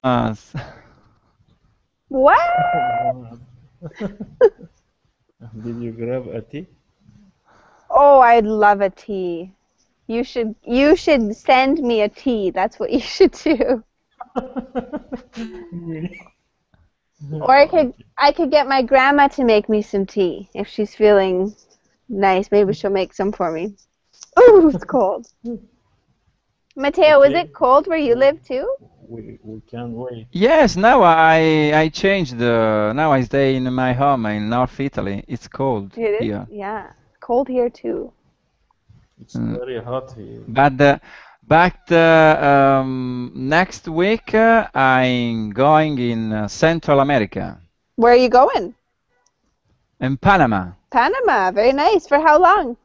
What? Did you grab a tea? Oh, I'd love a tea. You should send me a tea. That's what you should do. Or I could get my grandma to make me some tea if she's feeling nice. Maybe she'll make some for me. Ooh, it's cold. Mateo, is Okay, it cold where you live too? we can wait. Yes, now I changed. Now I stay in my home in North Italy. It's cold It is? here. Yeah. Cold here too. It's Mm. very hot here. But next week I'm going in Central America, Where are you going? in Panama, Panama. Very nice. For how long?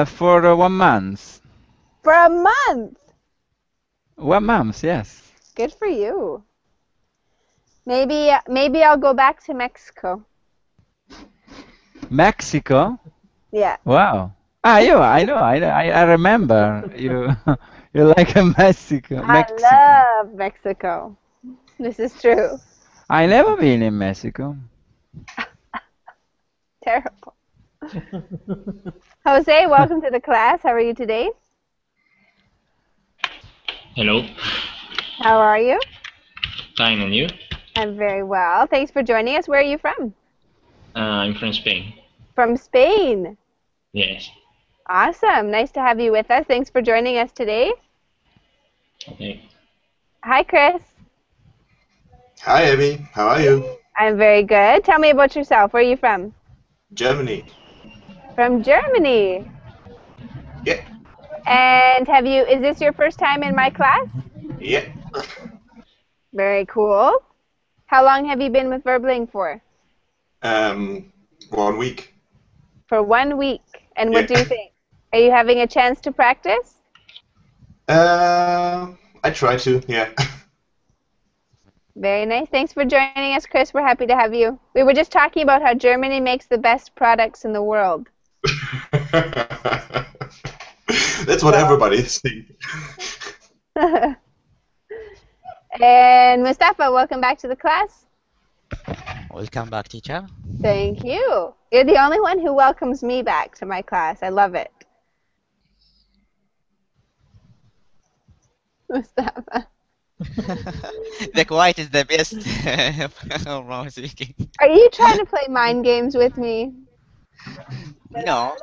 for 1 month. For a month. 1 month, yes. Good for you. Maybe I'll go back to Mexico. Mexico? Yeah. Wow. I know, I remember you. You like Mexico, I Mexico. love Mexico. This is true. I never been in Mexico. Terrible. Jose, welcome to the class. How are you today? Hello, How are you? fine, and you? I'm very well. Thanks for joining us. Where are you from? I'm from Spain. From Spain. Yes. Awesome. Nice to have you with us. Thanks for joining us today. Okay. Hi, Chris. Hi, Abby. How are you? I'm very good. Tell me about yourself. Where are you from? Germany. From Germany. Yeah. And is this your first time in my class? Yeah. Very cool. How long have you been with Verbling for? 1 week. For 1 week. And what do Yeah. you think? Are you having a chance to practice? I try to, yeah. Very nice. Thanks for joining us, Chris. We're happy to have you. We were just talking about how Germany makes the best products in the world. That's what everybody thinks. And Mustafa, welcome back to the class. Welcome back, teacher. Thank you. You're the only one who welcomes me back to my class. I love it. Mustafa. The quiet is the best from speaking. Are you trying to play mind games with me? No,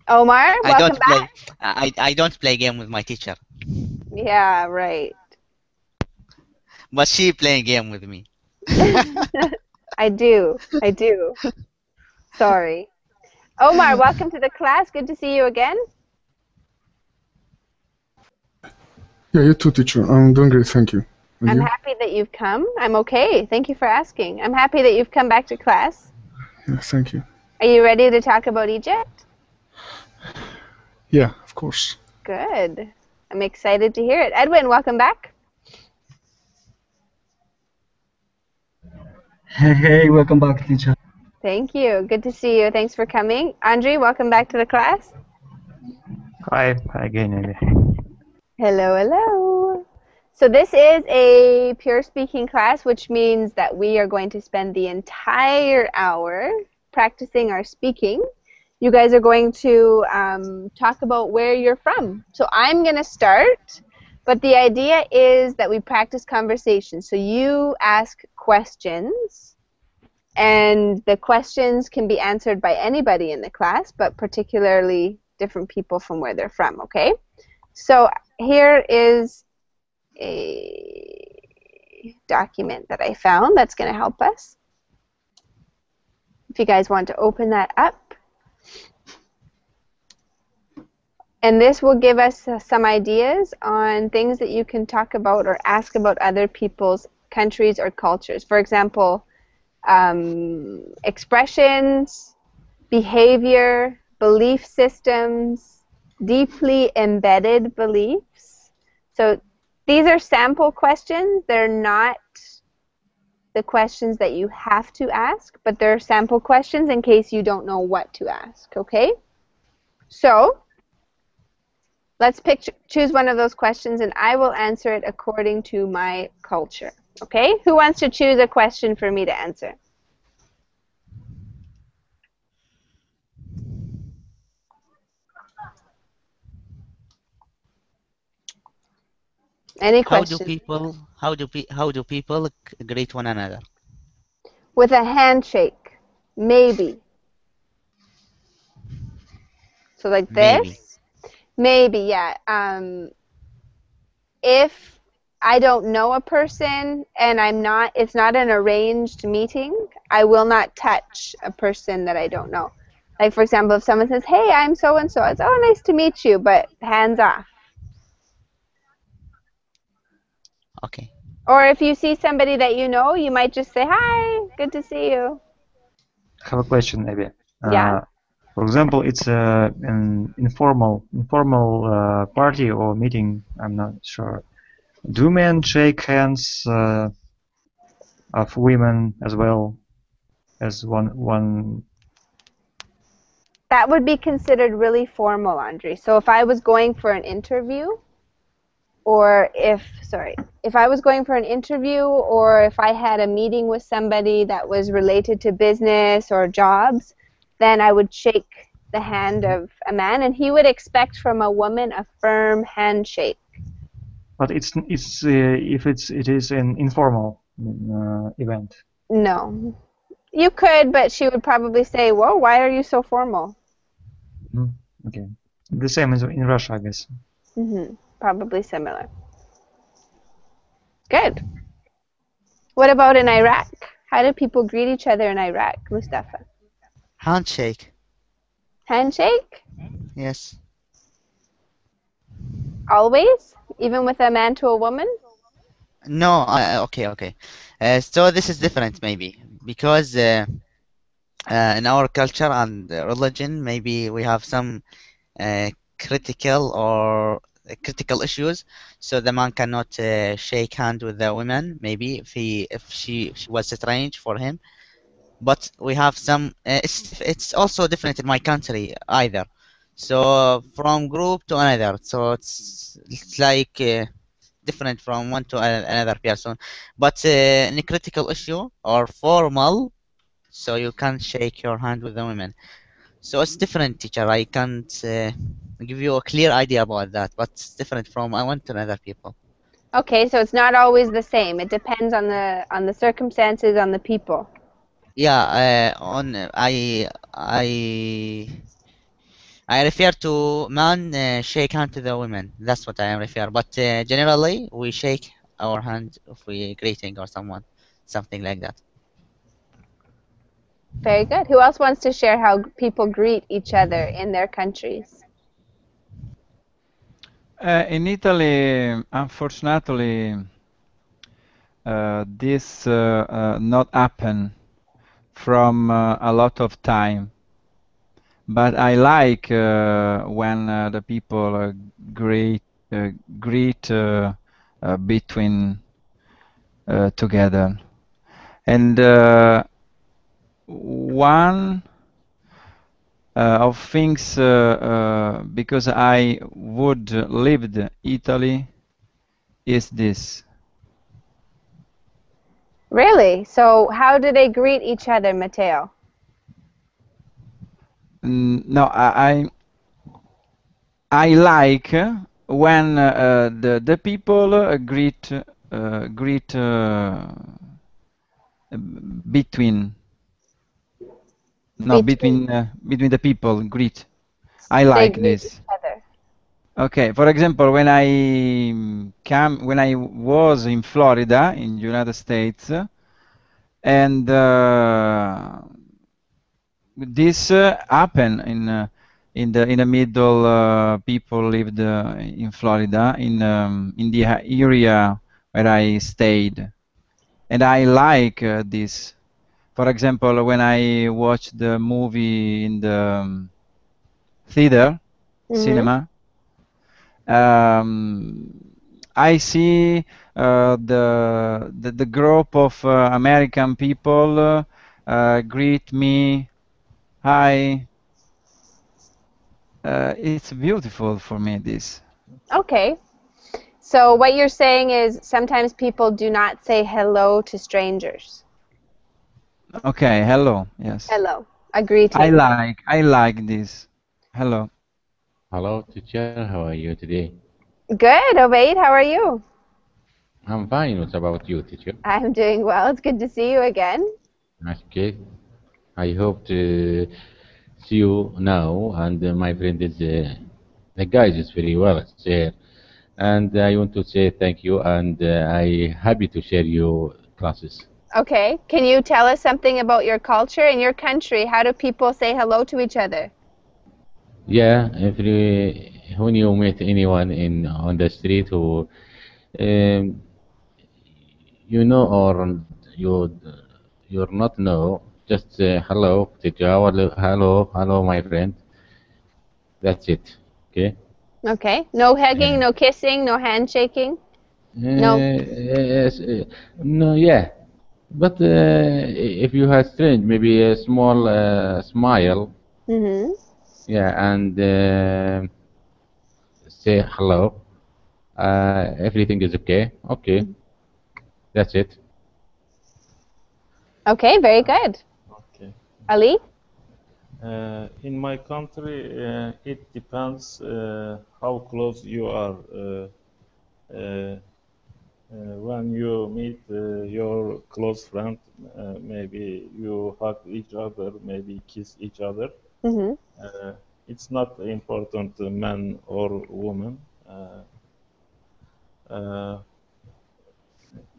Omar, I welcome don't play. back. I don't play game with my teacher, Yeah, right. but she playing game with me. I do. Sorry. Omar, welcome to the class. Good to see you again. Yeah, you too, teacher. I'm doing great, thank you. And I'm you? happy that you've come. I'm okay. Thank you for asking. I'm happy that you've come back to class. Yeah, thank you. Are you ready to talk about Egypt? Yeah, of course. Good. I'm excited to hear it. Edwin, welcome back. Hey, welcome back, teacher. Thank you. Good to see you. Thanks for coming. Andre, welcome back to the class. Hi again. Hello. So this is a pure speaking class, which means that we are going to spend the entire hour practicing our speaking. You guys are going to talk about where you're from. So I'm going to start, but the idea is that we practice conversation. So you ask questions, and the questions can be answered by anybody in the class, but particularly different people from where they're from, okay? So here is a document that I found that's going to help us. If you guys want to open that up. And this will give us some ideas on things that you can talk about or ask about other people's countries or cultures. For example, expressions, behavior, belief systems, deeply embedded beliefs. So these are sample questions. They're not the questions that you have to ask, but they're sample questions in case you don't know what to ask, okay? So Let's choose one of those questions, and I will answer it according to my culture. Okay? Who wants to choose a question for me to answer? Any questions? How do people greet one another? With a handshake, maybe. So like this? Maybe, yeah. If I don't know a person and it's not an arranged meeting, I will not touch a person that I don't know. Like, for example, if someone says, hey, I'm so-and-so, it's, oh, nice to meet you, but hands off. Okay. Or if you see somebody that you know, you might just say, hi, good to see you. I have a question, maybe. Yeah. For example, it's an informal party or meeting. I'm not sure. Do men shake hands of women as well as one? That would be considered really formal, Andre. So if I was going for an interview, or if I was going for an interview, or if I had a meeting with somebody that was related to business or jobs, then I would shake the hand of a man, and he would expect from a woman a firm handshake. But it is an informal event. No. You could, but she would probably say, whoa, why are you so formal? Okay. The same as in Russia, I guess. Probably similar. Good. What about in Iraq? How do people greet each other in Iraq, Mustafa? Handshake. Handshake? Yes. Always? Even with a man to a woman? No, okay. So this is different maybe because in our culture and religion, maybe we have some critical issues. So the man cannot shake hand with the woman. Maybe if she was strange for him. But we have some. It's also different in my country either. So from group to another. So it's like. Different from one to another person, but in a critical issue or formal, so you can't shake your hand with the women. So it's different, teacher. I can't give you a clear idea about that, but it's different from one to another people. Okay, so it's not always the same. It depends on the circumstances, on the people. Yeah, I refer to man shake hand to the women. That's what I refer. But generally, we shake our hand if we greeting or something like that. Very good. Who else wants to share how people greet each other in their countries? In Italy, unfortunately, this not happen from a lot of time. But I like when the people greet between together. And one of things because I would lived Italy is this. Really? So how do they greet each other, Matteo? No, I like when the people greet between. No, between the people greet. I like this. Each other. Okay, for example, when I was in Florida in United States, and this happened in the middle. People lived in Florida in the area where I stayed, and I like this. For example, when I watched the movie in the theater, cinema, I see the group of American people greet me. Hi. It's beautiful for me, this. Okay. So what you're saying is sometimes people do not say hello to strangers. Okay, hello. Yes. Hello. A greeting. I like this. Hello. Hello, teacher. How are you today? Good, Obaid. How are you? I'm fine. What about you, teacher? I'm doing well. It's good to see you again. That's good. I hope to see you now. And my friend is the guy is very well. And I want to say thank you. And I happy to share your classes. Okay. Can you tell us something about your culture in your country? How do people say hello to each other? Yeah, when you meet anyone on the street who um, you know or you're not know, just say hello, teacher. Hello, my friend. That's it. Okay. Okay. No hugging, no kissing, no handshaking? No. Yes, no, yeah. But if you have strange, maybe a small smile, Mm-hmm. yeah, and say hello. Everything is okay. Okay, that's it. Okay, very good. Okay. Ali? In my country, it depends how close you are. When you meet your close friend, maybe you hug each other, maybe kiss each other. Mm-hmm. It's not important, man or woman.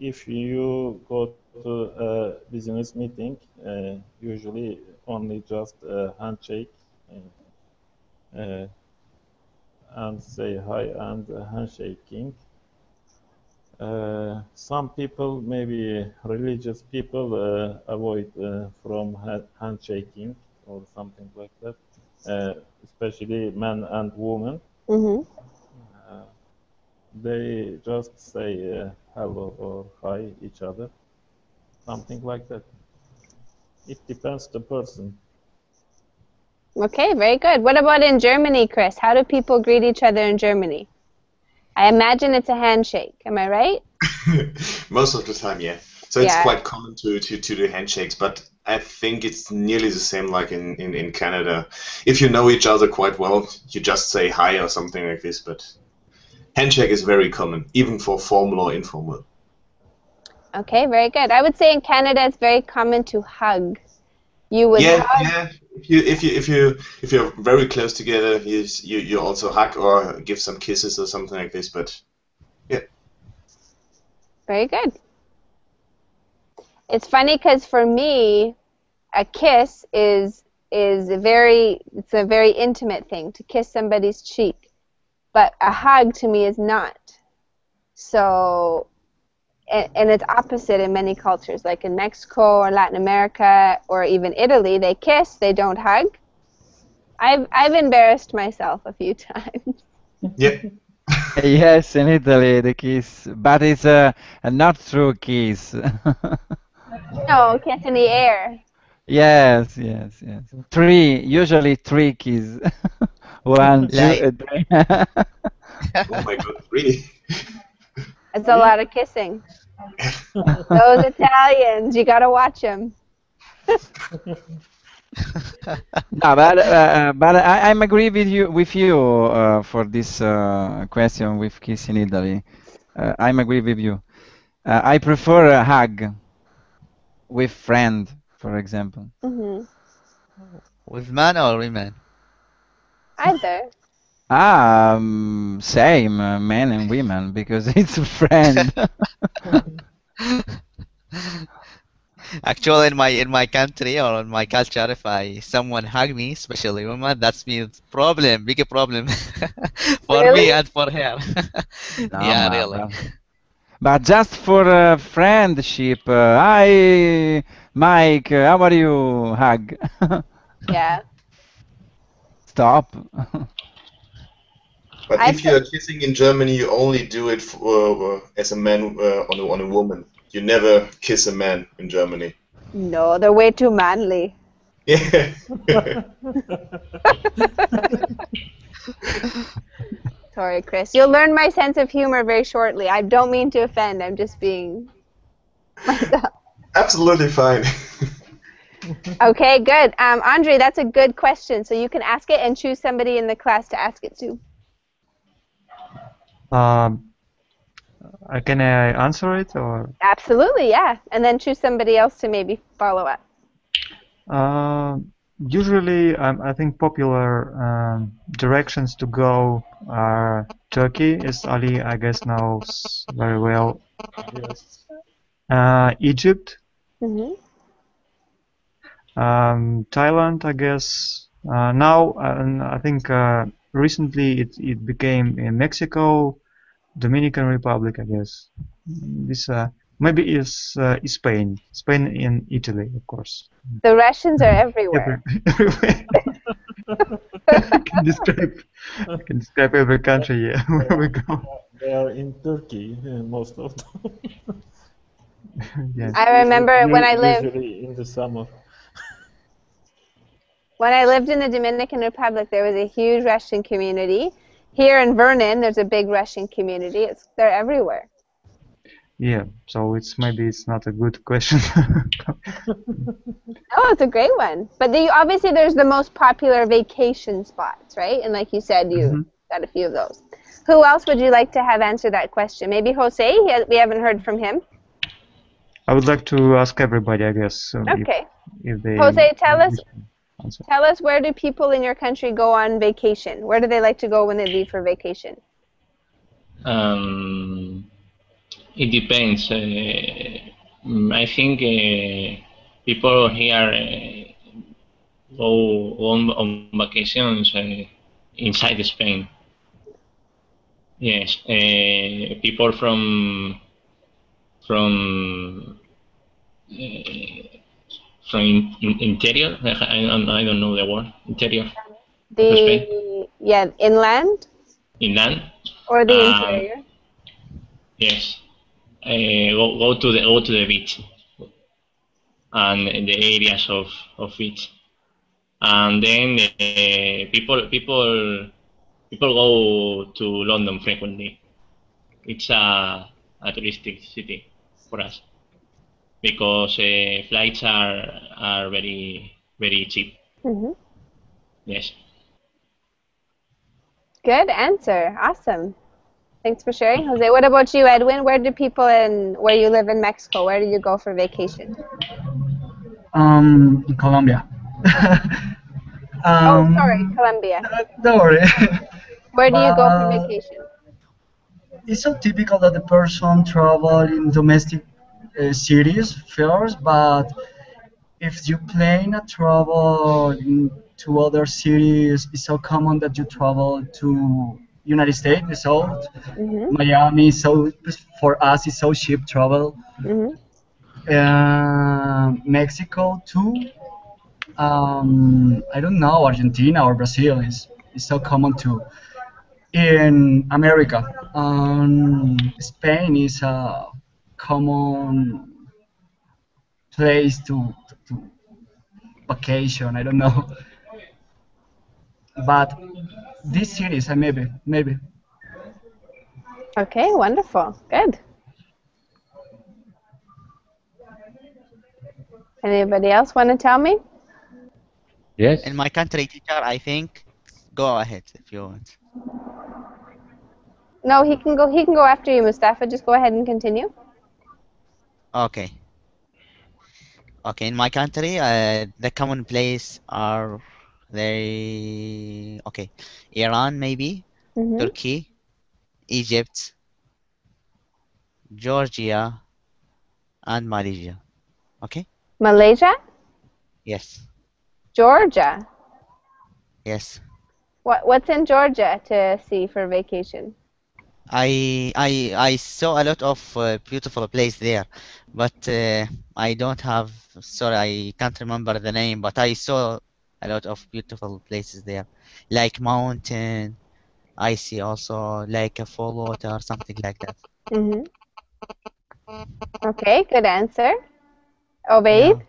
If you go to a business meeting, usually only just a handshake and say hi and handshaking. Some people, maybe religious people, avoid from handshaking or something like that, especially men and women. Mm-hmm. They just say hello or hi each other, something like that. It depends the person. Okay, very good. What about in Germany, Chris? How do people greet each other in Germany? I imagine it's a handshake. Am I right? Most of the time, yeah. So it's Yeah. quite common to do handshakes, but I think it's nearly the same like in Canada. If you know each other quite well, you just say hi or something like this, but handshake is very common, even for formal or informal. Okay, very good. I would say in Canada it's very common to hug. You would Yeah, hug. yeah. If you're very close together, you also hug or give some kisses or something like this, but yeah. Very good. It's funny because for me, a kiss is it's a very intimate thing to kiss somebody's cheek, but a hug to me is not. So, and it's opposite in many cultures, like in Mexico or Latin America or even Italy, they kiss, they don't hug. I've embarrassed myself a few times. Yeah. Yes, in Italy the kiss, but it's a not true kiss. No, kiss in the air. Yes, yes, yes. Usually three kiss. One, two, Like, three. Oh my God, really? It's a lot of kissing. Those Italians, you gotta watch them. No, but I'm agree with you for this question with kiss in Italy. I'm agree with you. I prefer a hug with friend, for example. Hmm. with man or women? Either. Same men and women because it's a friend. Actually, in my country or in my culture, if someone hug me, especially woman, that's means problem, big problem for me Really? and for her. No, Yeah, really. but just for friendship. Hi, Mike. How are you? Hug. Yeah. Stop. But I if you are kissing in Germany, you only do it as a man on a woman. You never kiss a man in Germany. No, they're way too manly. Yeah. Sorry, Chris. You'll learn my sense of humor very shortly. I don't mean to offend. I'm just being myself. Absolutely fine. Okay, good. Andre, that's a good question. So you can ask it and choose somebody in the class to ask it to. Can I answer it or? Absolutely, yeah. And then choose somebody else to maybe follow up. Usually, I think popular directions to go are Turkey, as Ali, I guess, knows very well. Yes. Egypt, Mm-hmm. Thailand, I guess. Now, I think recently it became in Mexico, Dominican Republic, I guess. This maybe is Spain, Spain and Italy, of course. The Russians are everywhere. Everywhere. I can describe every country where we go. They are in Turkey, most of them. Yes. I remember when I lived Usually in the summer. in the Dominican Republic, there was a huge Russian community. Here in Vernon, there's a big Russian community. They're everywhere. Yeah, so maybe it's not a good question. Oh, it's a great one. But obviously there's the most popular vacation spots, right? And like you said, you got a few of those. Who else would you like to have answer that question? Maybe Jose? We haven't heard from him. I would like to ask everybody, I guess. Okay. If they Jose, tell us where do people in your country go on vacation? Where do they like to go when they leave for vacation? It depends. I think people here go on vacations inside Spain. Yes, people from interior. I don't know the word. Interior. Inland. Inland. Or the interior. Yes. Go to the beach and the areas of beach, and then people go to London frequently. It's a touristic city for us because flights are very cheap. Mm-hmm. Yes. Good answer. Awesome. Thanks for sharing, Jose. What about you, Edwin? Where do people where you live in Mexico, where do you go for vacation? In Colombia. Oh, sorry, Colombia. Don't worry. Where do you go for vacation? It's so typical that the person travel in domestic cities first, but if you plan a travel to other cities, it's so common that you travel to United States, the South, Miami. So for us, it's so cheap travel. Mexico too. I don't know, Argentina or Brazil is so common too. In America, Spain is a common place to vacation. I don't know, but these cities, maybe. Okay, wonderful, good. Anybody else want to tell me? Yes. In my country, teacher, I think. Go ahead if you want. No, he can go. He can go after you, Mustafa. Just go ahead and continue. Okay. Okay, in my country, the common place are Iran maybe, Turkey, Egypt, Georgia, and Malaysia. Okay. Malaysia? Yes. Georgia? Yes. What's in Georgia to see for vacation? I saw a lot of beautiful place there, but I don't have. Sorry, I can't remember the name. But I saw a lot of beautiful places there, like mountain. I see also like a fall water or something like that. Okay, good answer. Obaid?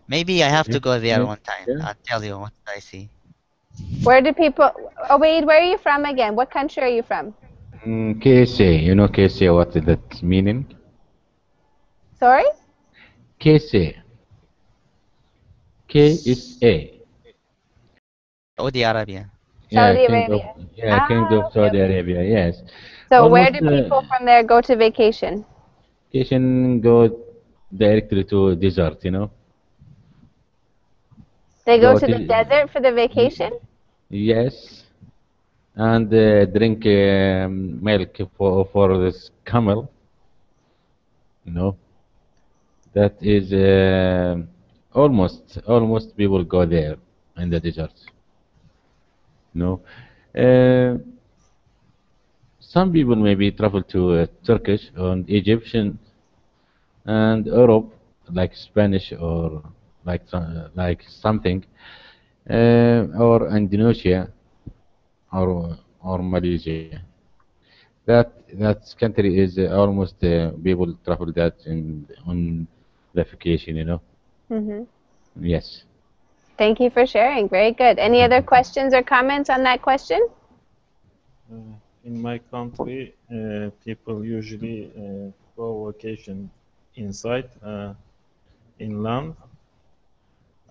Maybe I have to go there one time. I'll tell you what I see. Where do people? Oh, Wade, where are you from again? What country are you from? KSA, you know KSA, what is that meaning? Sorry? KSA. KSA. Saudi Arabia. Yeah, Saudi King of Arabia. King Ah, of okay, Saudi okay. Arabia. Yes, So where almost do people from there go to vacation? vacation go directly to desert. You know, They go go to the to desert for the vacation? yes, and drink milk for this camel. You know, that is almost people go there in the desert. You know, uh, some people maybe travel to Turkish and Egyptian and Europe, like Spanish or like something, or Indonesia or Malaysia. That country is almost people travel that in on the vacation, you know. Mm-hmm. Yes. Thank you for sharing. Very good. Any other questions or comments on that question? In my country, people usually go vacation inside, inland,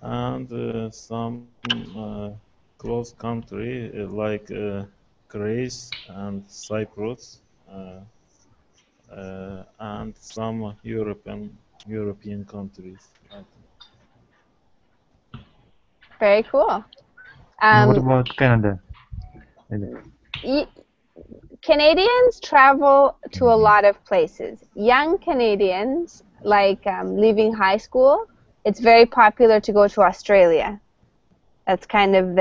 and some close country like Greece and Cyprus, and some European countries. Like Very cool. And what about Canada? Canadians travel to a lot of places. Young Canadians, like leaving high school, it's very popular to go to Australia. That's kind of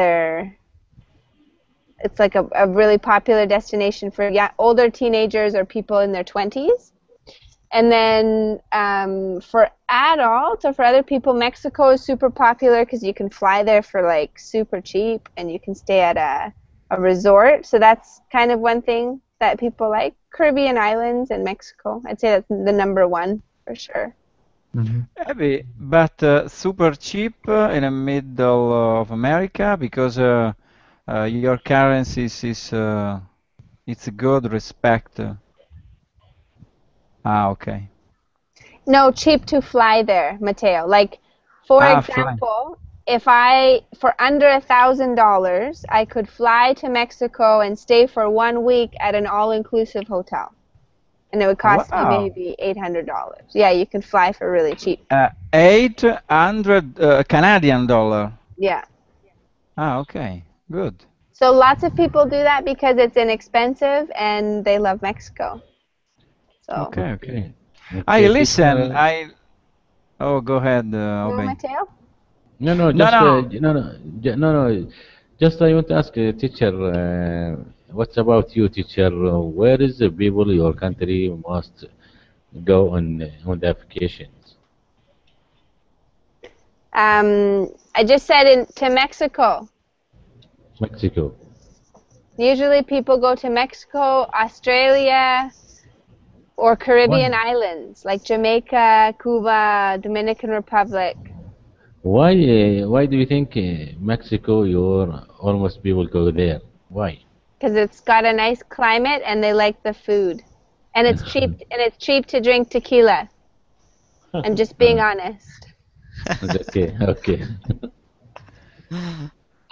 it's like a really popular destination for older teenagers or people in their 20s. And then for adults or for other people, Mexico is super popular because you can fly there for like super cheap and you can stay at a resort. So that's kind of one thing that people like. Caribbean islands and Mexico. I'd say that's the number one for sure. Maybe, but super cheap in the middle of America because your currency is it's a good respect. Okay. No, cheap to fly there, Mateo. Like, for Fly. example, if for under $1,000, I could fly to Mexico and stay for 1 week at an all-inclusive hotel. And it would cost me Wow. maybe $800. Yeah, you can fly for really cheap. 800 Canadian dollar. Yeah. Okay. Good. So lots of people do that because it's inexpensive and they love Mexico. So. Okay. I listen. Oh, go ahead, No, Obey. Mateo? No. Just I want to ask teacher, what's about you, teacher? Where is the people your country must go on the vacations? I just said to Mexico. Mexico. Usually people go to Mexico, Australia, or Caribbean islands like Jamaica, Cuba, Dominican Republic. Why do you think Mexico? Your almost people go there. Why? Because it's got a nice climate and they like the food, and it's cheap. And it's cheap to drink tequila. I'm just being honest. Okay.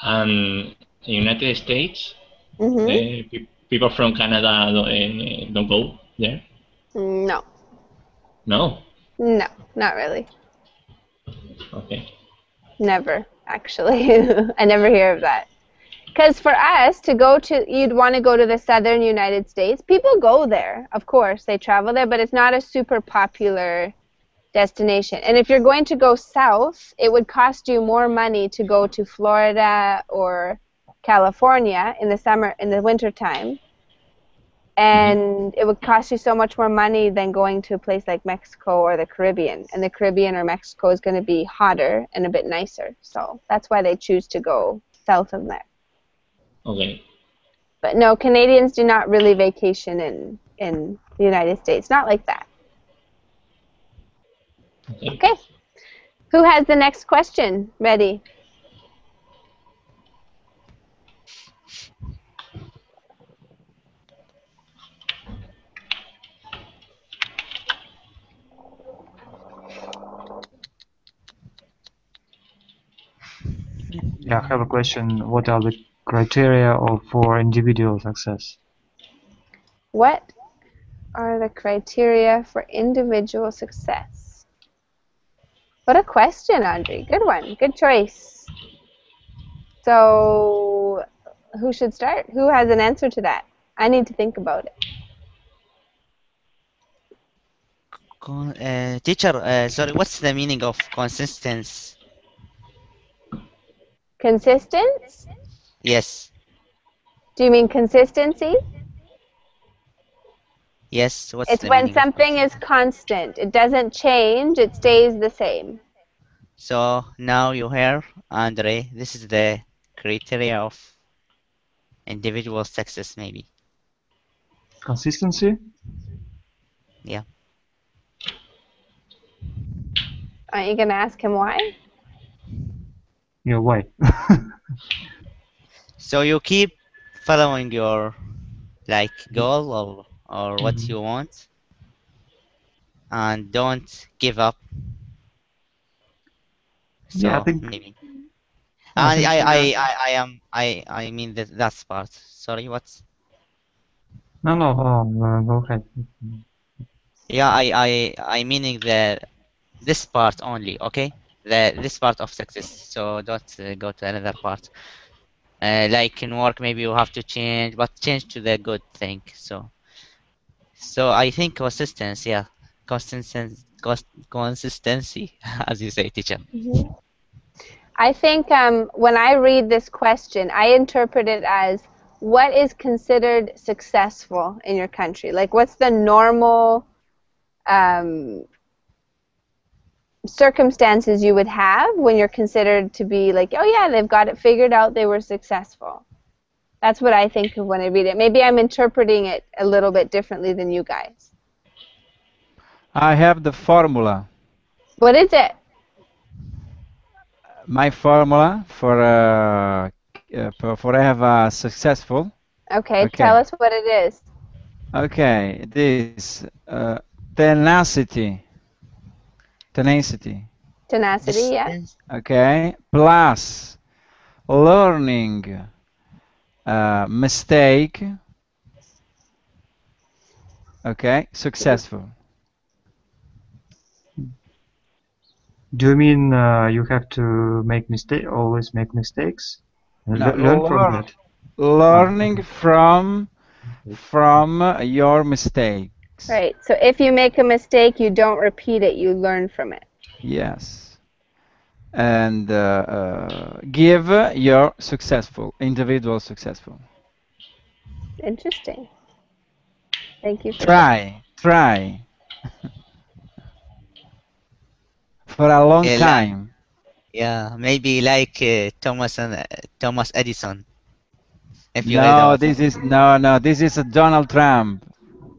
And United States, Mm-hmm. People from Canada don't go there? No. No? No, not really. Okay. Never, actually. I never hear of that. Because for us to go to, you'd want to go to the southern United States. People go there, of course. They travel there, but it's not a super popular destination. And if you're going to go south, it would cost you more money to go to Florida or California in the summer, in the winter time. And it would cost you so much more money than going to a place like Mexico or the Caribbean. And the Caribbean or Mexico is going to be hotter and a bit nicer. So that's why they choose to go south of there. Okay. But no, Canadians do not really vacation in the United States. Not like that. Okay. Who has the next question ready? Yeah, I have a question. What are the criteria for individual success? What are the criteria for individual success? What a question, Andre. Good one. Good choice. So, who should start? Who has an answer to that? I need to think about it. Teacher, sorry, what's the meaning of consistency? Consistent? Yes. Do you mean consistency? Yes, what's It's the when meaning of something is constant. It doesn't change, it stays the same. So now you hear, Andre, this is the criteria of individual success, maybe. Consistency? Yeah. Aren't you going to ask him why? Yeah, why? So you keep following your like goal or what Mhm. you want, and don't give up. So Yeah, I think. maybe. I think. I mean that's part. Sorry, what's? No, go ahead. Yeah, I meaning this part only, okay? This part of success. So don't go to another part. Like in work, maybe you have to change, but change to the good thing. So I think consistency, yeah, consistency, as you say, teacher. Mm-hmm. I think when I read this question, I interpret it as what is considered successful in your country? Like, what's the normal circumstances you would have when you're considered to be like, oh yeah, they've got it figured out, they were successful. That's what I think of when I read it. Maybe I'm interpreting it a little bit differently than you guys. I have the formula. What is it? My formula for have a successful. Okay, tell us what it is. Okay, this tenacity. Tenacity, yeah. Okay, plus learning, mistake. Okay, successful. Do you mean you have to always make mistakes? And No, learn from that? Learning from your mistakes. Right. So if you make a mistake, you don't repeat it. You learn from it. Yes. And give your individual successful. Interesting. Thank you. Try. For a long time. Yeah, maybe like Thomas Edison. If you this is Donald Trump.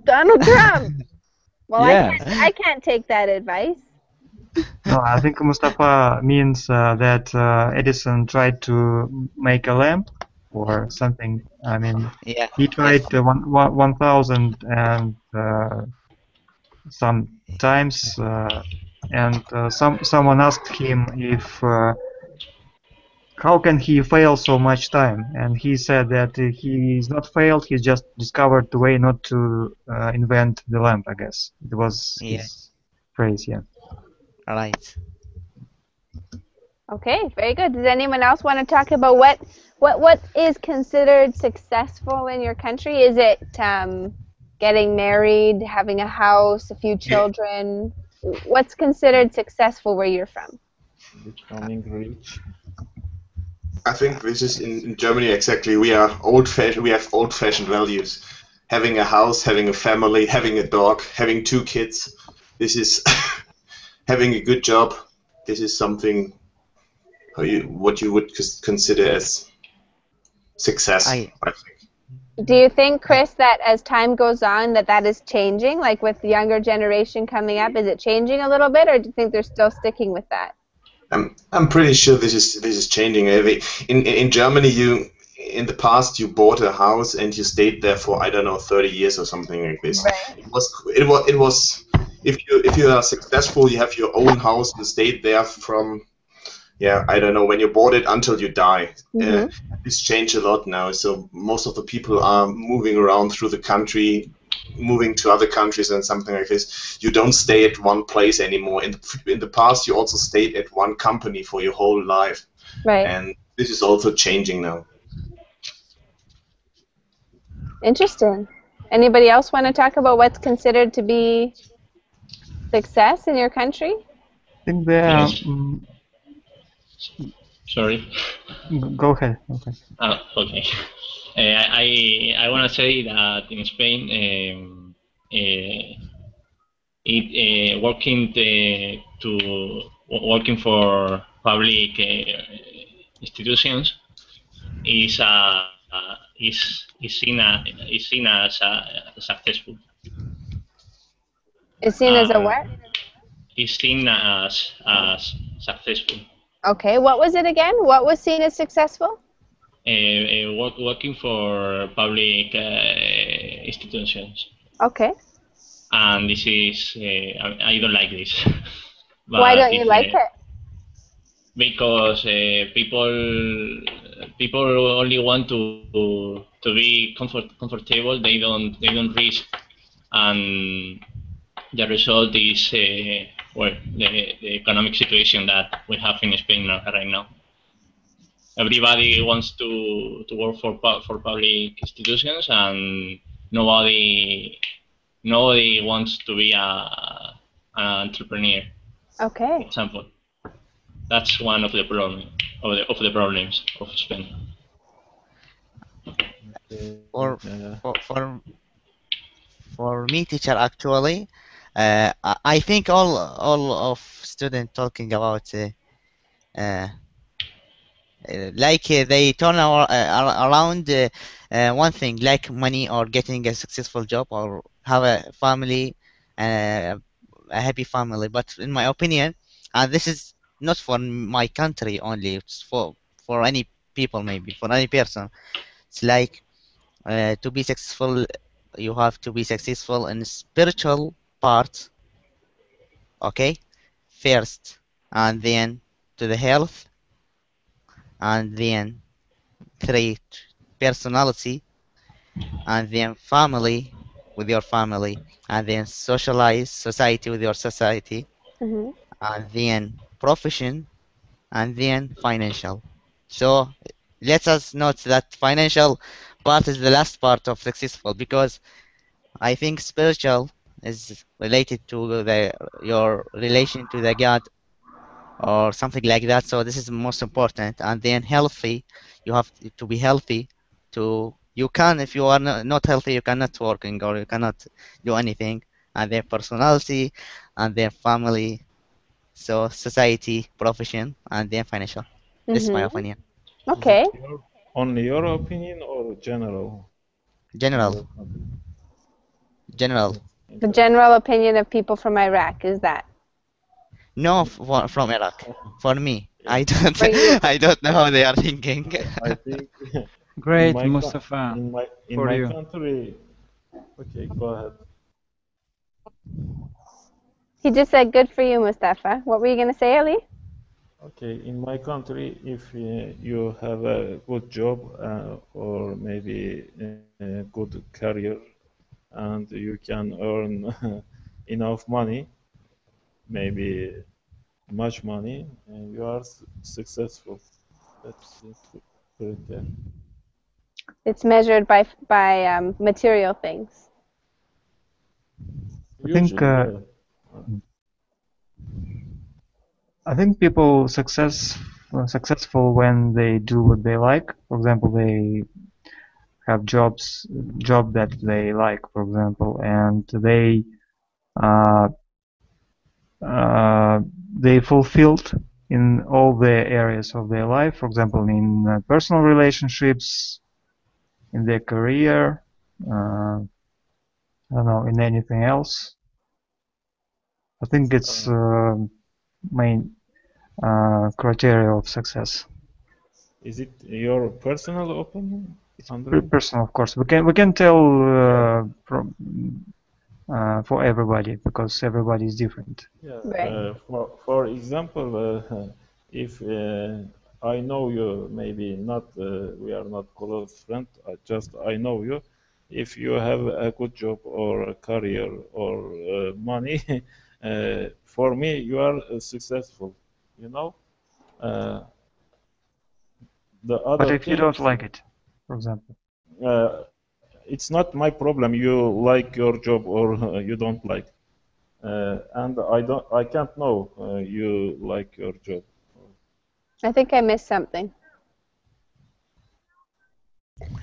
Donald Trump. Well, yes. I can't take that advice. No, I think Mustafa means that Edison tried to make a lamp or something. I mean, yeah. He tried 1,000 and some times, and someone asked him if how can he fail so much time, and he said that he's not failed. He just discovered the way not to invent the lamp. I guess it was his phrase. Yeah. Right. Okay, very good. Does anyone else want to talk about what is considered successful in your country? Is it getting married, having a house, a few children? What's considered successful where you're from? Becoming rich. I think this is in Germany exactly. We are old-fashioned. We have old-fashioned values. Having a house, having a family, having a dog, having 2 kids. This is having a good job. This is something what you would consider as success. I think. Do you think, Chris, that as time goes on, that is changing? Like with the younger generation coming up, is it changing a little bit, or do you think they're still sticking with that? I'm pretty sure this is changing. In Germany, in the past you bought a house and you stayed there for 30 years or something like this. Right. It was if you are successful, you have your own house. You stayed there from yeah, I don't know, when you bought it until you die. Mhm. It's changed a lot now. So most of the people are moving around through the country, moving to other countries and something like this. You don't stay at one place anymore. In the past, you also stayed at one company for your whole life, Right. and this is also changing now. Interesting. Anybody else want to talk about what's considered to be success in your country? I think there are. Yes. Sorry. Go ahead. Okay. Okay. I want to say that in Spain, working for public institutions is seen as successful. It's seen as a what? Is seen as successful. Okay. What was it again? What was seen as successful? Working for public institutions. Okay. And this is I don't like this. Why don't you like it? Because people only want to be comfortable. They don't risk, and the result is well, the economic situation that we have in Spain right now. Everybody wants to work for public institutions, and nobody wants to be an entrepreneur. Okay. For example, that's one of the problems of Spain. For me, teacher, actually, I think all of students talking about they turn around one thing, like money or getting a successful job or have a family, a happy family. But in my opinion, and this is not for my country only, it's for any people, maybe for any person. It's like to be successful, you have to be successful in spiritual part, okay, first, and then to the health, and then 3, personality, and then family with your family, and then socialize society with your society, Mm-hmm. and then profession, and then financial. So let us note that financial part is the last part of successful, because I think spiritual is related to your relation to the God or something like that. So this is the most important. And then healthy, you have to be healthy. You can, if you are not healthy, you cannot working or you cannot do anything. And then personality, and then family, so society, profession, and then financial. This is my Mm-hmm. opinion. Okay. Only your opinion or general? General. General. The general opinion of people from Iraq is that. No, from Iraq. For me, I don't know how they are thinking. I think. Great, Mustafa. In my country. Okay, go ahead. He just said, "Good for you, Mustafa." What were you gonna say, Ali? Okay, in my country, if you have a good job or maybe a good career, and you can earn enough money, maybe much money, and you are successful. That's it. It's measured by material things. I think people successful when they do what they like. For example, they have job that they like, for example, and they fulfilled in all the areas of their life. For example, in personal relationships, in their career, I don't know, in anything else. I think it's main criteria of success. Is it your personal opinion? It's personal, of course. We can tell for everybody, because everybody is different. Yeah. For example, if I know you, maybe not, we are not close friends, just I know you. If you have a good job or a career or money, for me, you are successful, you know? Uh, the But other if you don't things, like it, for example. it's not my problem. You like your job or you don't like, and I can't know you like your job. I think I missed something.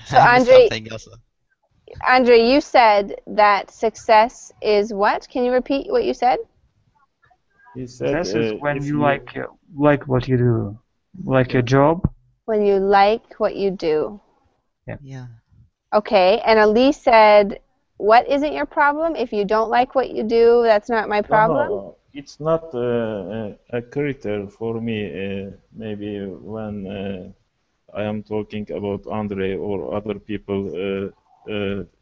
So I missed Andre, something also. Andre, you said that success is what? Can you repeat what you said? He said, Success is when if you you, like what you do, like your yeah, job. When you like what you do. Yeah. Okay, and Elise said, what isn't your problem? If you don't like what you do, that's not my no, problem? no, it's not a critter for me. Maybe when I am talking about Andre or other people,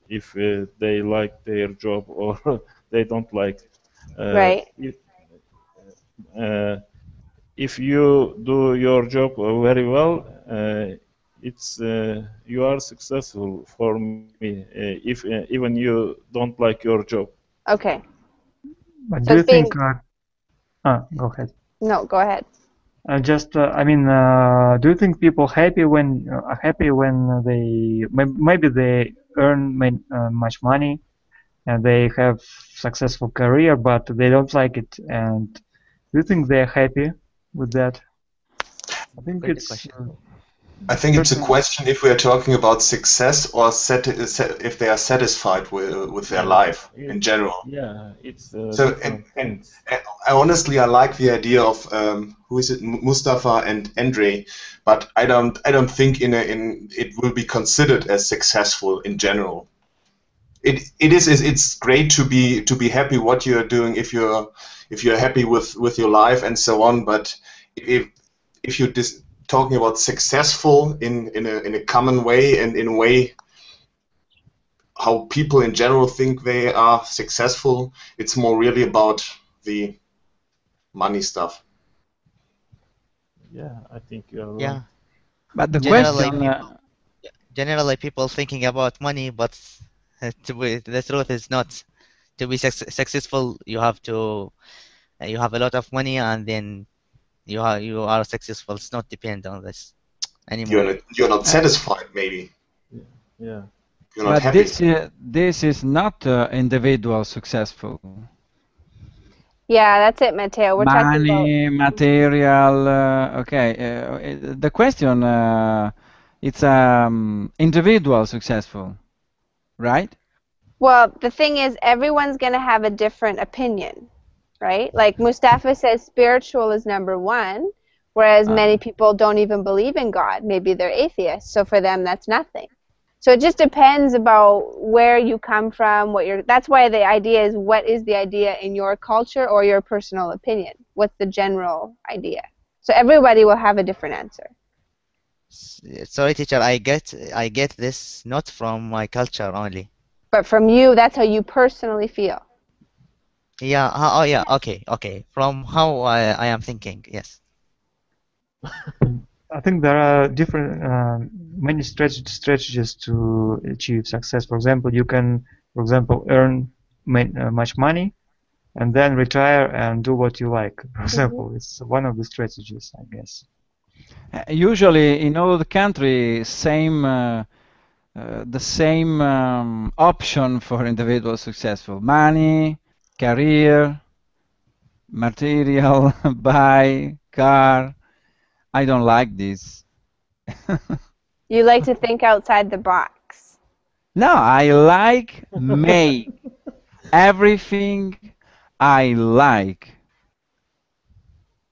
if they like their job or they don't like. Right. Uh, if you do your job very well, it's you are successful for me. If even you don't like your job. Okay. But So do you it's being, think? Go ahead. no, go ahead. I mean, do you think people happy when they maybe they earn much money and they have successful career, but they don't like it? And do you think they're happy with that? I think Very good it's question. I think it's a person. question if we are talking about success or if they are satisfied with their life in general. Yeah, it's So different things. I honestly I like the idea of who is it, Mustafa and Andre, but I don't think in it will be considered as successful in general. It's great to be happy what you're doing if you're happy with your life and so on, but if you're talking about successful in a common way and in a way how people in general think they are successful, it's more really about the money stuff. Yeah, I think you're right. Yeah. But the Generally, question, people thinking about money, but the truth is not. To be successful, you have to you have a lot of money, and then you are successful. It's not depend on this anymore. You're not satisfied, maybe. Yeah. You're not but happy. this is not individual successful. Yeah, that's it, Matteo. We're talking about Money, material. Okay. The question, it's individual successful, right? well, the thing is, everyone's going to have a different opinion, right? Like Mustafa says spiritual is number one, whereas many people don't even believe in God. Maybe they're atheists, so for them that's nothing. So it just depends about where you come from, that's why the idea is, what is the idea in your culture or your personal opinion? What's the general idea? So everybody will have a different answer. Sorry, teacher, I get this not from my culture only. But from you, that's how you personally feel. Yeah. Oh, yeah. Okay. From how I am thinking, yes. I think there are different many strategies to achieve success. For example, you can, earn much money and then retire and do what you like. For example, it's one of the strategies, I guess. Usually, in all the country, the same option for individual successful: money, career, material, buy, car. I don't like this. You like to think outside the box. No, I like make everything I like.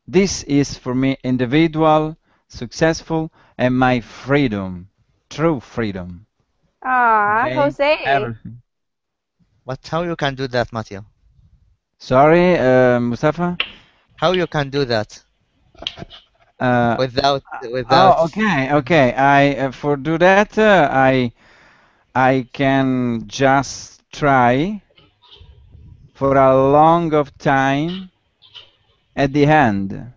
This is for me individual, successful, and my freedom, true freedom. Ah, Make Jose. everything. But how you can do that, Matthew? Sorry, Mustafa? How you can do that Uh, without oh, okay. For do that, I can just try for a long of time. At the end,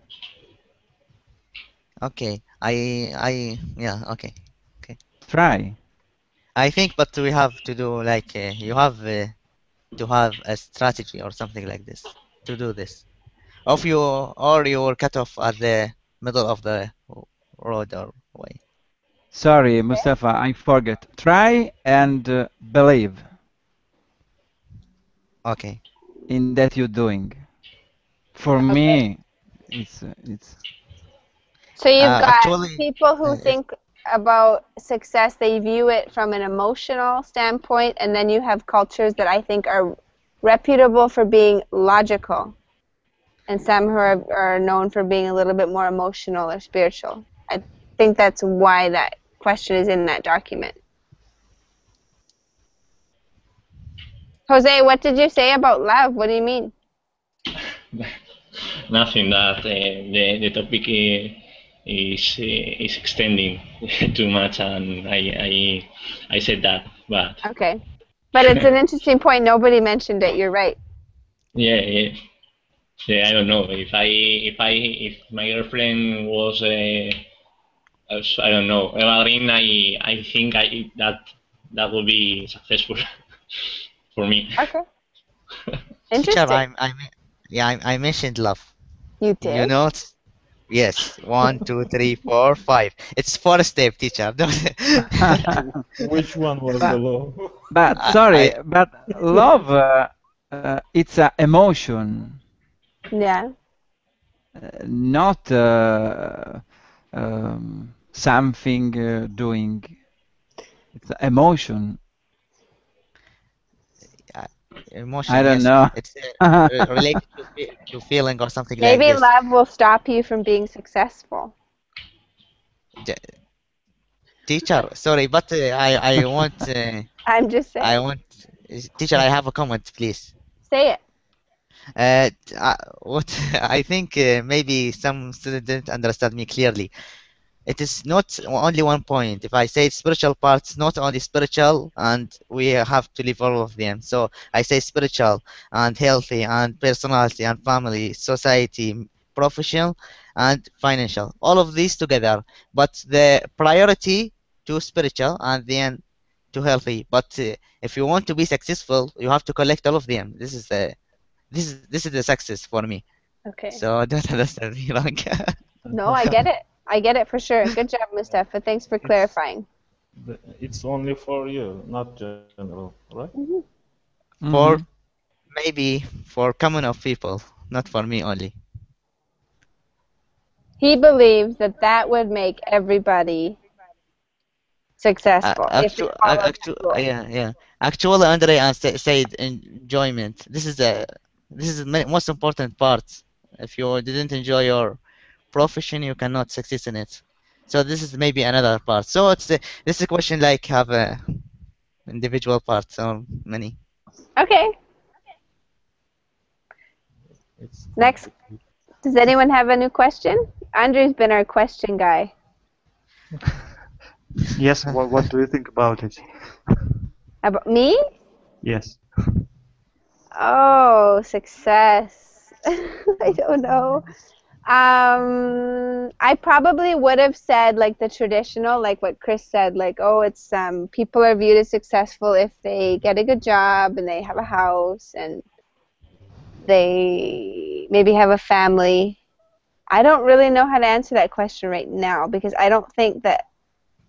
Okay. Yeah. Okay. Okay. Try. I think, but we have to do like you have to have a strategy or something like this to do this. Of you or you were cut off at the middle of the road or way. Sorry, Mustafa, I forget. Try and believe Okay. in that you're doing. For Okay. me, it's So you've got Actually, people who if, think about success, they view it from an emotional standpoint, and then you have cultures that I think are reputable for being logical, and some who are known for being a little bit more emotional or spiritual. I think that's why that question is in that document. Jose, what did you say about love? What do you mean? Nothing. That the topic is extending too much, and I said that, but Okay. But it's an interesting point. Nobody mentioned it. You're right. yeah, yeah, yeah. I don't know if my girlfriend was I don't know, Eva Green. I think that would be successful for me. Okay. teacher, Interesting. I mentioned love. You You did? know? Yes. 1, 2, 3, 4, 5. It's 4 step, teacher. Which one was the law? but I, sorry, I but love it's an emotion, Yeah. not something doing. It's an emotion. emotion. I don't Yes. know. It's related to feeling or something like Maybe this. love will stop you from being successful. J- Teacher, sorry, but I want I'm just I saying. want teacher. I have a comment, please. Say it. What I think maybe some students didn't understand me clearly. It is not only one point. If I say spiritual parts, not only spiritual, and we have to leave all of them. So I say spiritual and healthy and personality and family, society, professional and financial. All of these together. But the priority to spiritual and then to healthy. But if you want to be successful, you have to collect all of them. This is the success for me. Okay. So don't understand me wrong. No, I get it. I get it for sure. Good job, Mustafa. Thanks for clarifying. It's only for you, not general, right? For Mhm. maybe for common of people, not for me only. He believes that that would make everybody successful if they followed that rule. Yeah. Actually, Andre said enjoyment. This is the most important part. If you didn't enjoy your profession, you cannot succeed in it. So this is maybe another part. So this is a question like have individual parts or many. Okay. It's Next. Does anyone have a new question? Andrew's been our question guy. Yes, what do you think about it? About me? Yes. Oh, success. I don't know. I probably would have said like the traditional, like what Chris said, like, oh, it's people are viewed as successful if they get a good job and they have a house and they maybe have a family. I don't really know how to answer that question right now because I don't think that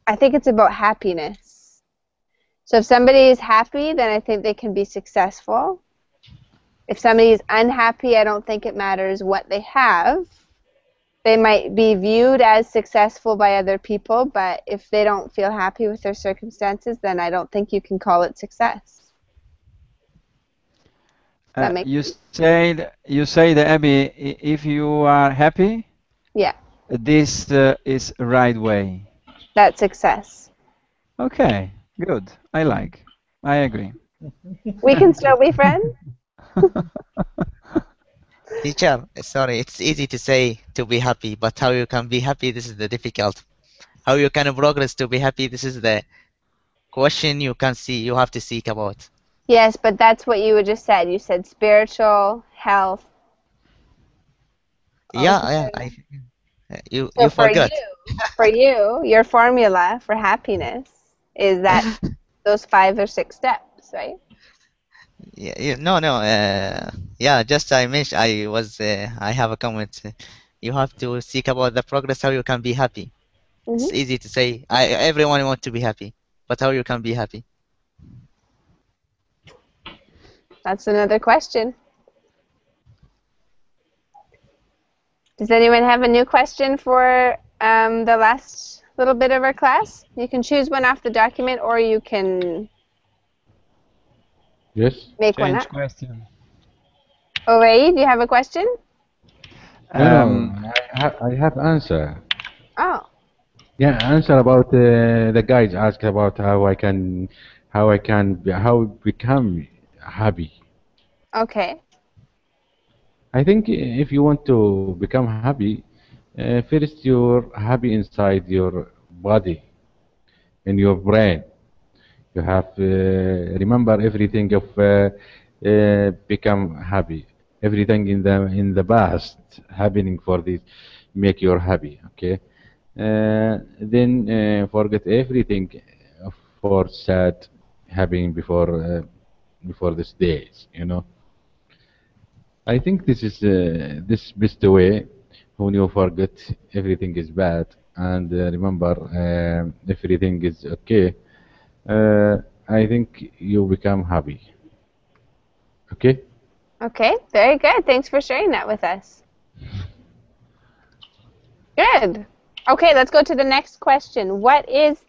I think it's about happiness. So if somebody is happy, then I think they can be successful. If somebody is unhappy, I don't think it matters what they have. They might be viewed as successful by other people, but if they don't feel happy with their circumstances, then I don't think you can call it success. That makes sense? You said, Abby, if you are happy, Yeah, this is right way. that's success. Okay, good. I agree. We can still be friends? Teacher, sorry, it's easy to say to be happy, but how you can be happy, this is the difficult. How you can progress to be happy, this is the question you have to seek about. Yes, but that's what you just said. You said spiritual, health. Yeah, You So forgot. for you, your formula for happiness is that those 5 or 6 steps, right? Yeah, no, no. Yeah, just I mentioned I have a comment. You have to seek about the progress how you can be happy. It's easy to say. Everyone want to be happy, but how you can be happy? That's another question. Does anyone have a new question for the last little bit of our class? You can choose one off the document, or you can make one Change up. question. Oh, Ray, do you have a question? No, I have answer. Oh. Yeah, answer about the guys asked about how become happy. Okay. I think if you want to become happy, first you're happy inside your body, in your brain. You have remember everything of become happy. Everything in the past happening for this make you happy. Okay, then forget everything for sad happening before these days. You know. I think this is this best way when you forget everything is bad and remember everything is okay. I think you become happy. Okay? Okay, very good. Thanks for sharing that with us. Good. Okay, let's go to the next question. What is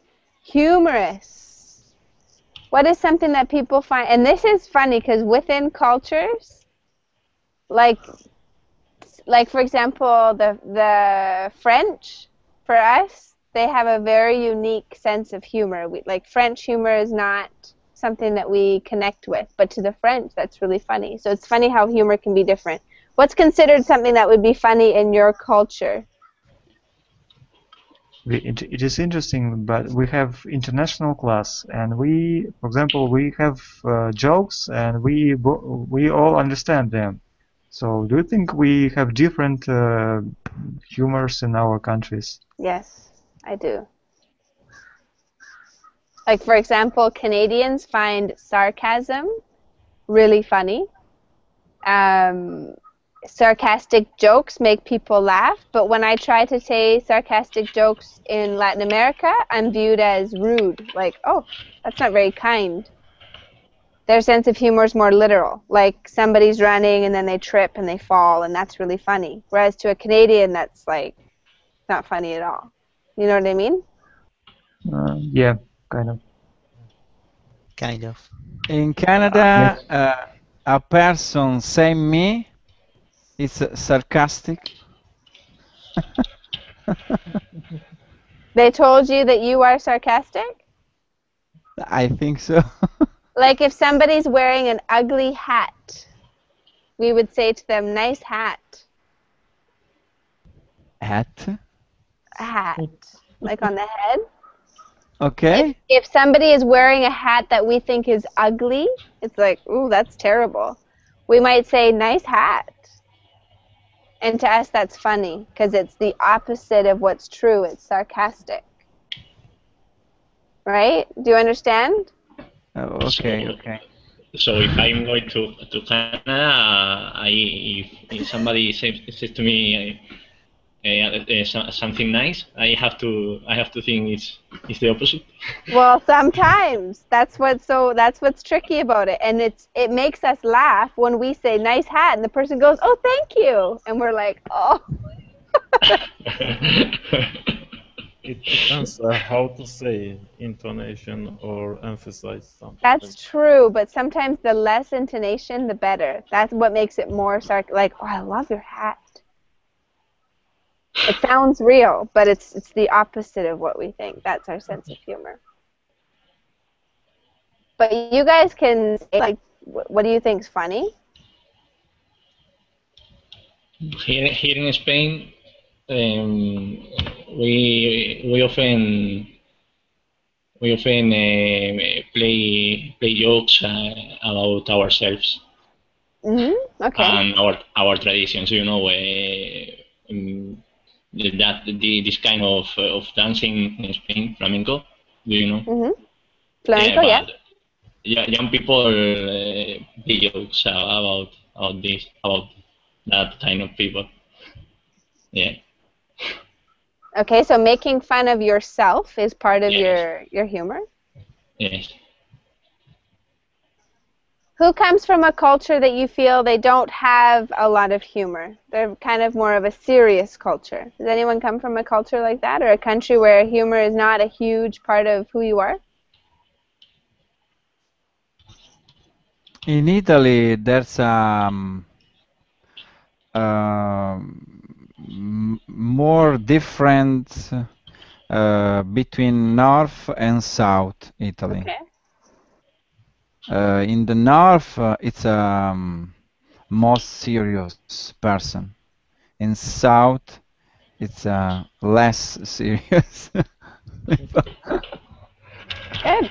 humorous? What is something that people find, and this is funny because within cultures, like for example, the French, for us, they have a very unique sense of humor. Like French humor is not something that we connect with, but to the French, that's really funny. So it's funny how humor can be different. What's considered something that would be funny in your culture? It is interesting, but we have international class, and we, for example, we have jokes, and we all understand them. So, do you think we have different humors in our countries? Yes, I do. Like, for example, Canadians find sarcasm really funny. Sarcastic jokes make people laugh, but when I try to say sarcastic jokes in Latin America, I'm viewed as rude. Like, oh, that's not very kind. Their sense of humor is more literal. Like somebody's running and then they trip and they fall, and that's really funny. Whereas to a Canadian, that's like not funny at all. You know what I mean? Yeah, kind of. Kind of. In Canada, a person saying me is sarcastic. They told you that you are sarcastic? I think so. Like if somebody's wearing an ugly hat, we would say to them, nice hat. Hat? A hat. Like on the head. Okay. If somebody is wearing a hat that we think is ugly, it's like, ooh, that's terrible. We might say, nice hat. And to us, that's funny because it's the opposite of what's true. It's sarcastic. Right? Do you understand? Okay. So if I'm going to Canada, if somebody says to me something nice, I have to think it's the opposite. Well, sometimes that's what's tricky about it, and it makes us laugh when we say nice hat, and the person goes, "Oh, thank you," and we're like, "Oh." It depends how to say intonation or emphasize something. That's true, but sometimes the less intonation, the better. That's what makes it more like, "Oh, I love your hat." It sounds real, but it's the opposite of what we think. That's our sense of humor. But you guys can say, like, what do you think is funny? Here in Spain, we often play jokes about ourselves Okay. and our traditions. You know, this kind of dancing in Spain, flamenco. Do you know? Mm-hmm. Flamenco, yeah. Young people make jokes about that kind of people. Yeah. Okay, so making fun of yourself is part of Yes. your humor? Yes. Who comes from a culture that you feel they don't have a lot of humor? They're kind of more of a serious culture. Does anyone come from a culture like that, or a country where humor is not a huge part of who you are? In Italy, there's more different between North and South Italy. Okay. In the North, it's a most serious person. In South, it's less serious. Good.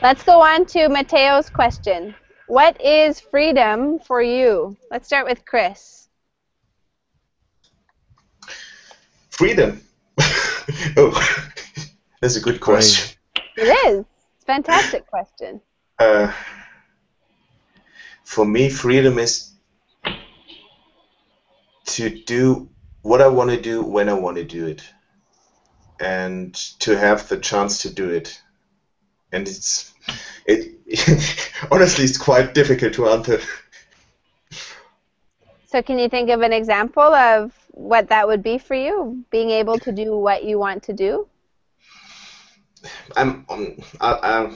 Let's go on to Mateo's question. What is freedom for you? Let's start with Chris. Freedom. Oh, that's a good question. It is. It's a fantastic question. For me, freedom is to do what I want to do when I want to do it, and to have the chance to do it. And honestly, it's quite difficult to answer. So can you think of an example of what that would be for you, being able to do what you want to do?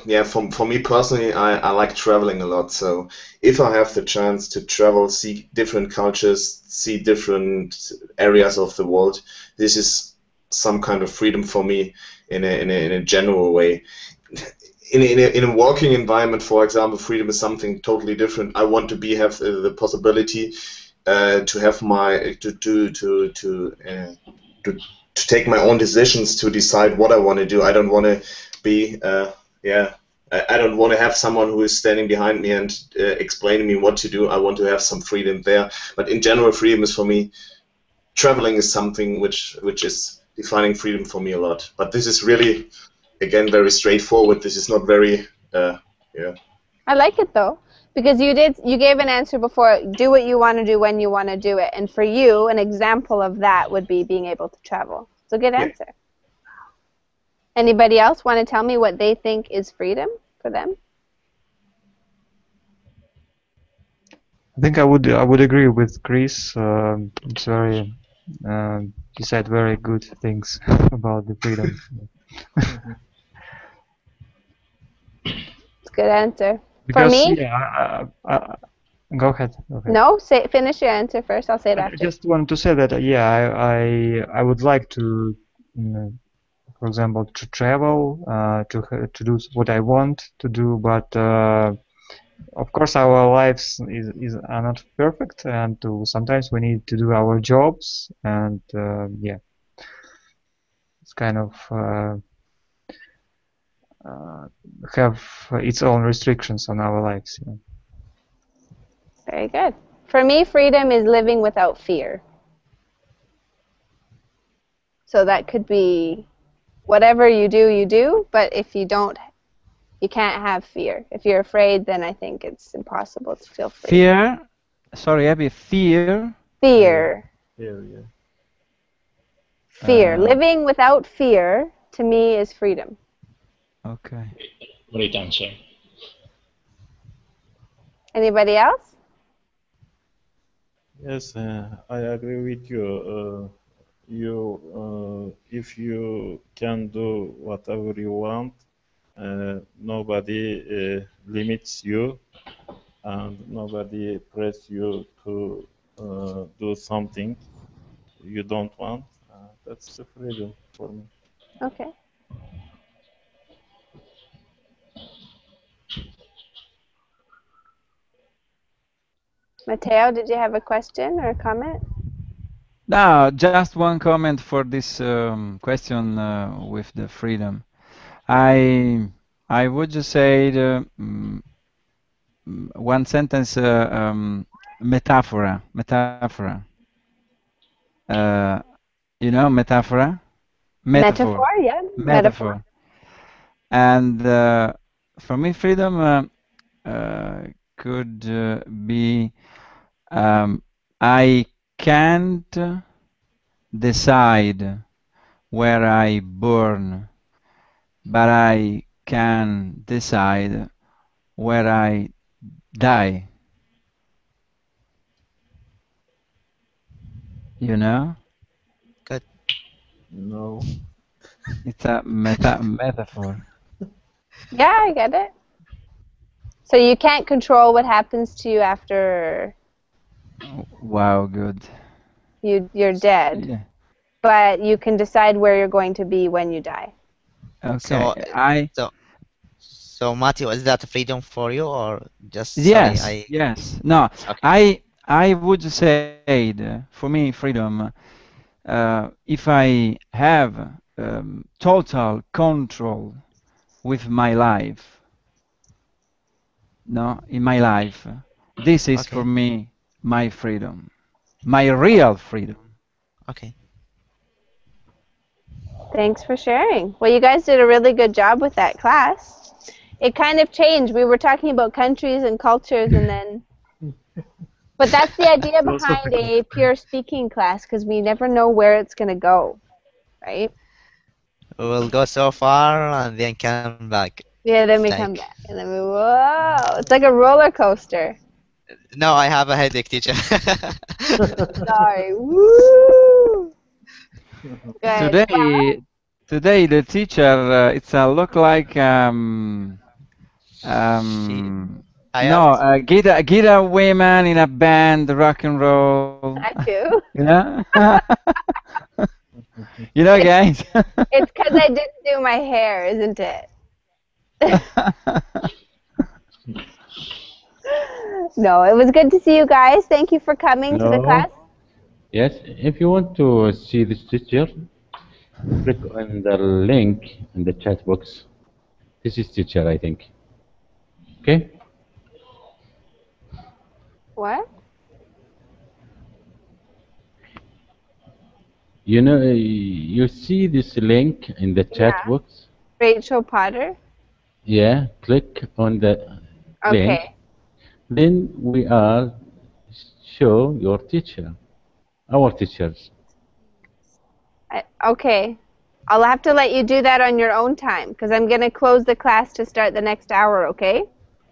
Yeah, for me personally, I like traveling a lot. So if I have the chance to travel, see different cultures, see different areas of the world, this is some kind of freedom for me in a general way. In a working environment, for example, freedom is something totally different. I want to have the possibility to have my to take my own decisions, to decide what I want to do. I don't want to be I don't want to have someone who is standing behind me and explaining me what to do. I want to have some freedom there. But in general, freedom is for me. Traveling is something which is defining freedom for me a lot. But this is really, again, very straightforward. This is not very I like it though, because you gave an answer before. Do what you want to do when you want to do it, and for you, an example of that would be being able to travel. It's a good answer. Anybody else want to tell me what they think is freedom for them? I think I would agree with Chris. It's very he said very good things about the freedom. It's a good answer. Because, for me, go ahead. No, finish your answer first. I'll say it after. I just wanted to say that I would like to, for example, to travel, to do what I want to do, but of course our lives are not perfect, and sometimes we need to do our jobs, and it's kind of have its own restrictions on our lives. Very good. For me, freedom is living without fear. So that could be whatever you do, but if you don't, you can't have fear. If you're afraid, then I think it's impossible to feel free. Fear? Sorry, Abby, fear? Fear. Fear, yeah. Fear. Living without fear, to me, is freedom. Okay. Great answer. Anybody else? Yes, I agree with you. If you can do whatever you want, nobody limits you, and nobody press you to do something you don't want. That's the freedom for me. Okay. Mateo, did you have a question or a comment? No, just one comment for this question with the freedom. I would just say one sentence metaphora. You know, metaphor? Metaphor, yeah. Metaphor. And for me, freedom could be I can't decide where I born, but I can decide where I die. You know? Good. No. It's a metaphor. Yeah, I get it. So you can't control what happens to you after Wow, good. you're dead, Yeah. but you can decide where you're going to be when you die. Okay. So Matthew, is that freedom for you, or just Yes, sorry? yes. No, Okay. I would say for me freedom if I have total control with my life. No, in my life, this is for Okay. me my freedom, my real freedom. Okay. Thanks for sharing. Well, you guys did a really good job with that class. It kind of changed. We were talking about countries and cultures, and then. But that's the idea behind a pure speaking class, because we never know where it's going to go, right? We'll go so far and then come back. Yeah, then we come back, and then whoa! It's like a roller coaster. No, I have a headache, teacher. Sorry. Woo! Good. Today the teacher it's a look like guitar women in a band, rock and roll. I do. You know? You know, guys. It's because I didn't do my hair, isn't it? No, it was good to see you guys. Thank you for coming to the class. Yes, if you want to see this teacher, click on the link in the chat box. This is teacher, I think. Okay? What? You know, you see this link in the chat box? Rachel Potter. Yeah, click on the link. Okay. Then we are show your teacher, our teachers. Okay. I'll have to let you do that on your own time, because I'm going to close the class to start the next hour, okay?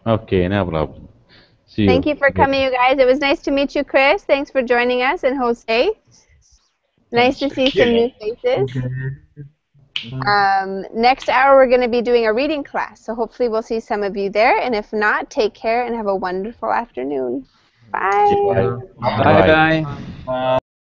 Okay, no problem. See you. Thank you for coming, you guys. It was nice to meet you, Chris. Thanks for joining us, and Jose. Nice to see some new faces. Next hour, we're going to be doing a reading class, so hopefully we'll see some of you there. And if not, take care and have a wonderful afternoon. Bye. Bye-bye.